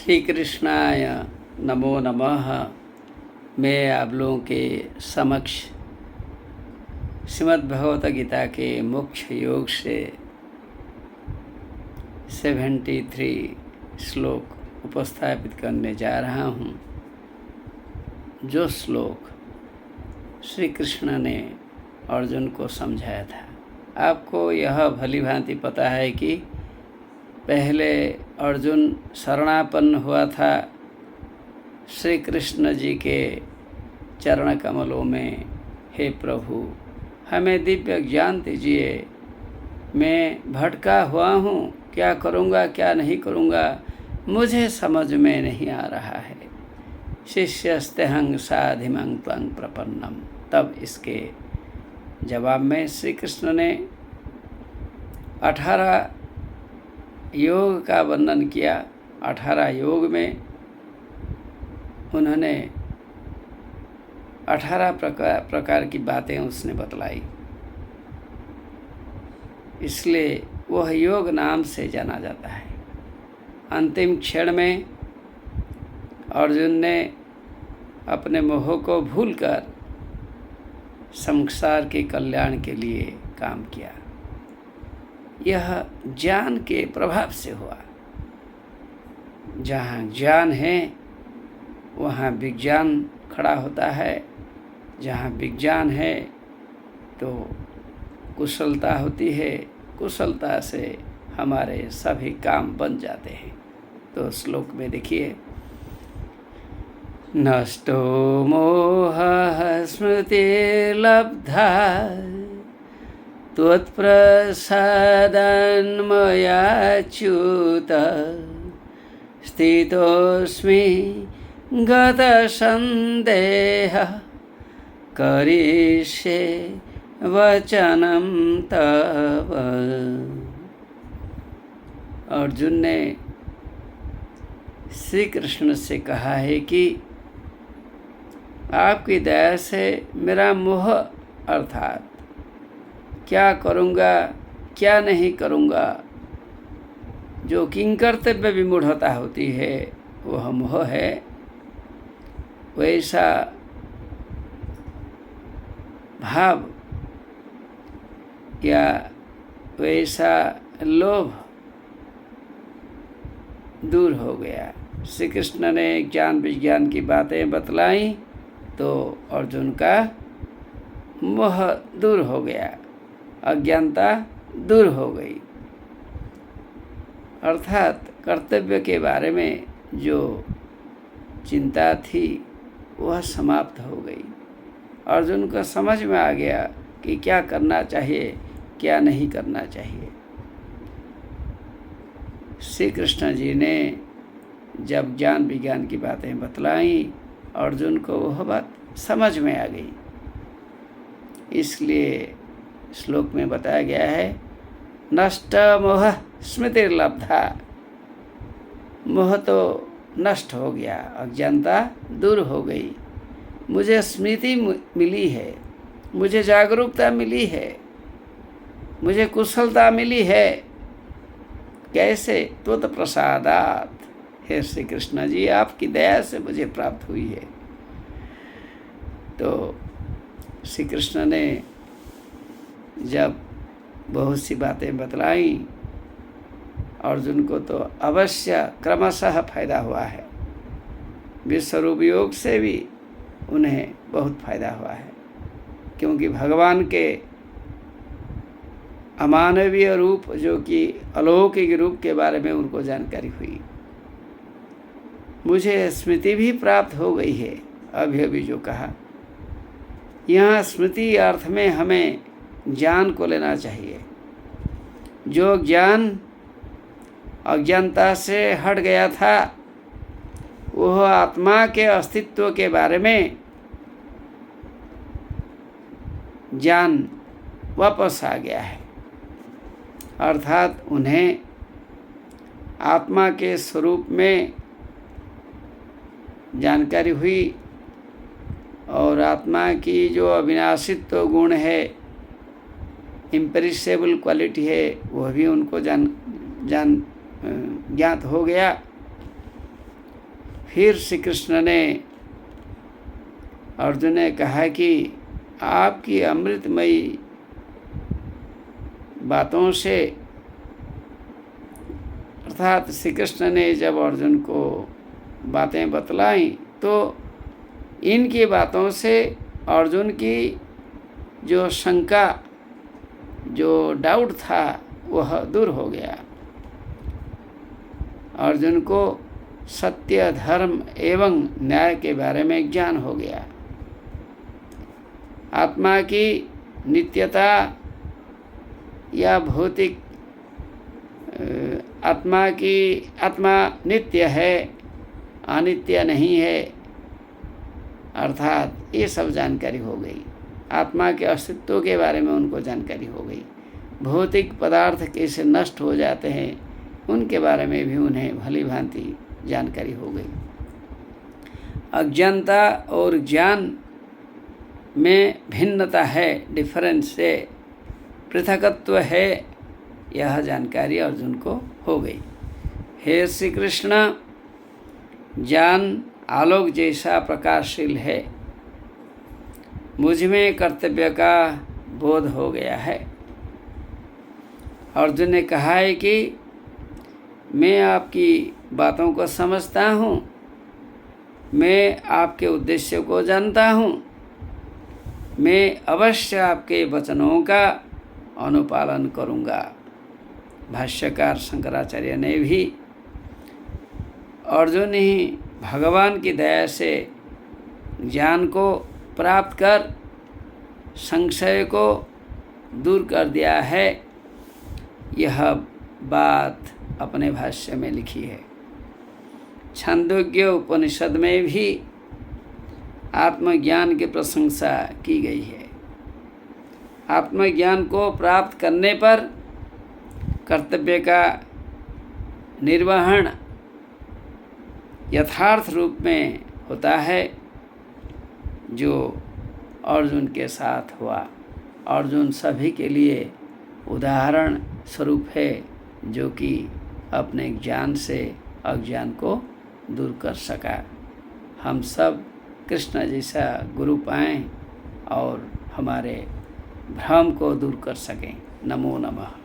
श्री कृष्णाय नमो नमः। मैं आप लोगों के समक्ष श्रीमद् भगवत गीता के मुख्य योग से 73 श्लोक उपस्थापित करने जा रहा हूँ। जो श्लोक श्री कृष्ण ने अर्जुन को समझाया था। आपको यह भली भांति पता है कि पहले अर्जुन शरणापन्न हुआ था श्री कृष्ण जी के चरण कमलों में। हे प्रभु, हमें दिव्य ज्ञान दीजिए, मैं भटका हुआ हूँ, क्या करूँगा क्या नहीं करूँगा मुझे समझ में नहीं आ रहा है। शिष्यस्तेहं साधिमं त्वं प्रपन्नम। तब इसके जवाब में श्री कृष्ण ने 18 योग का वर्णन किया। 18 योग में उन्होंने 18 प्रकार की बातें उसने बतलाई, इसलिए वह योग नाम से जाना जाता है। अंतिम क्षण में अर्जुन ने अपने मोह को भूलकर संसार के कल्याण के लिए काम किया। यह ज्ञान के प्रभाव से हुआ। जहाँ ज्ञान है वहाँ विज्ञान खड़ा होता है। जहाँ विज्ञान है तो कुशलता होती है, कुशलता से हमारे सभी काम बन जाते हैं। तो श्लोक में देखिए, नष्टो मोहः स्मृतिर्लब्धा त्वत्प्रसादान्मयाच्युत स्थितोऽस्मि गतसन्देहः करिष्ये वचनं तव। अर्जुन ने श्री कृष्ण से कहा है कि आपकी दया से मेरा मोह अर्थात क्या करूँगा क्या नहीं करूँगा, जो किंकर्तव्य विमूढ़ता होती है वह मोह है, वैसा भाव या वैसा लोभ दूर हो गया। श्री कृष्ण ने ज्ञान विज्ञान की बातें बतलाई तो अर्जुन का मोह दूर हो गया, अज्ञानता दूर हो गई। अर्थात कर्तव्य के बारे में जो चिंता थी वह समाप्त हो गई। अर्जुन को समझ में आ गया कि क्या करना चाहिए क्या नहीं करना चाहिए। श्री कृष्ण जी ने जब ज्ञान विज्ञान की बातें बतलाई, अर्जुन को वह बात समझ में आ गई। इसलिए श्लोक में बताया गया है, नष्ट मोह स्मृतिर्लब्धा। मोह तो नष्ट हो गया, अज्ञानता दूर हो गई, मुझे स्मृति मिली है, मुझे जागरूकता मिली है, मुझे कुशलता मिली है। कैसे? त्वत् प्रसादात। हे श्री कृष्ण जी, आपकी दया से मुझे प्राप्त हुई है। तो श्री कृष्ण ने जब बहुत सी बातें बतलाई, अर्जुन को तो अवश्य क्रमशः फायदा हुआ है। विश्वरूप योग से भी उन्हें बहुत फायदा हुआ है, क्योंकि भगवान के अमानवीय रूप जो कि अलौकिक रूप के बारे में उनको जानकारी हुई। मुझे स्मृति भी प्राप्त हो गई है। अभी जो कहा, यहाँ स्मृति अर्थ में हमें ज्ञान को लेना चाहिए। जो ज्ञान अज्ञानता से हट गया था वह आत्मा के अस्तित्व के बारे में ज्ञान वापस आ गया है। अर्थात उन्हें आत्मा के स्वरूप में जानकारी हुई और आत्मा की जो अविनाशित्व गुण है, इम्पेरिसेबल क्वालिटी है, वह भी उनको ज्ञात हो गया। फिर श्री कृष्ण ने अर्जुन ने कहा कि आपकी अमृतमयी बातों से, अर्थात श्री कृष्ण ने जब अर्जुन को बातें बतलाई तो इनकी बातों से अर्जुन की जो शंका, जो डाउट था, वह दूर हो गया। अर्जुन को सत्य, धर्म एवं न्याय के बारे में ज्ञान हो गया। आत्मा की नित्यता या भौतिक आत्मा नित्य है, अनित्य नहीं है, अर्थात ये सब जानकारी हो गई। आत्मा के अस्तित्व के बारे में उनको जानकारी हो गई। भौतिक पदार्थ कैसे नष्ट हो जाते हैं उनके बारे में भी उन्हें भली भांति जानकारी हो गई। अज्ञानता और ज्ञान में भिन्नता है, डिफरेंस है, पृथकत्व है, यह जानकारी अर्जुन को हो गई। हे श्री कृष्ण, ज्ञान आलोक जैसा प्रकाशशील है। मुझ में कर्तव्य का बोध हो गया है। अर्जुन ने कहा है कि मैं आपकी बातों को समझता हूँ, मैं आपके उद्देश्य को जानता हूँ, मैं अवश्य आपके वचनों का अनुपालन करूँगा। भाष्यकार शंकराचार्य ने भी अर्जुन ही भगवान की दया से ज्ञान को प्राप्त कर संशय को दूर कर दिया है, यह बात अपने भाष्य में लिखी है। छांदोग्य उपनिषद में भी आत्मज्ञान की प्रशंसा की गई है। आत्मज्ञान को प्राप्त करने पर कर्तव्य का निर्वहन यथार्थ रूप में होता है, जो अर्जुन के साथ हुआ। अर्जुन सभी के लिए उदाहरण स्वरूप है, जो कि अपने ज्ञान से अज्ञान को दूर कर सका। हम सब कृष्ण जैसा गुरु पाएं और हमारे भ्रम को दूर कर सकें। नमो नमः।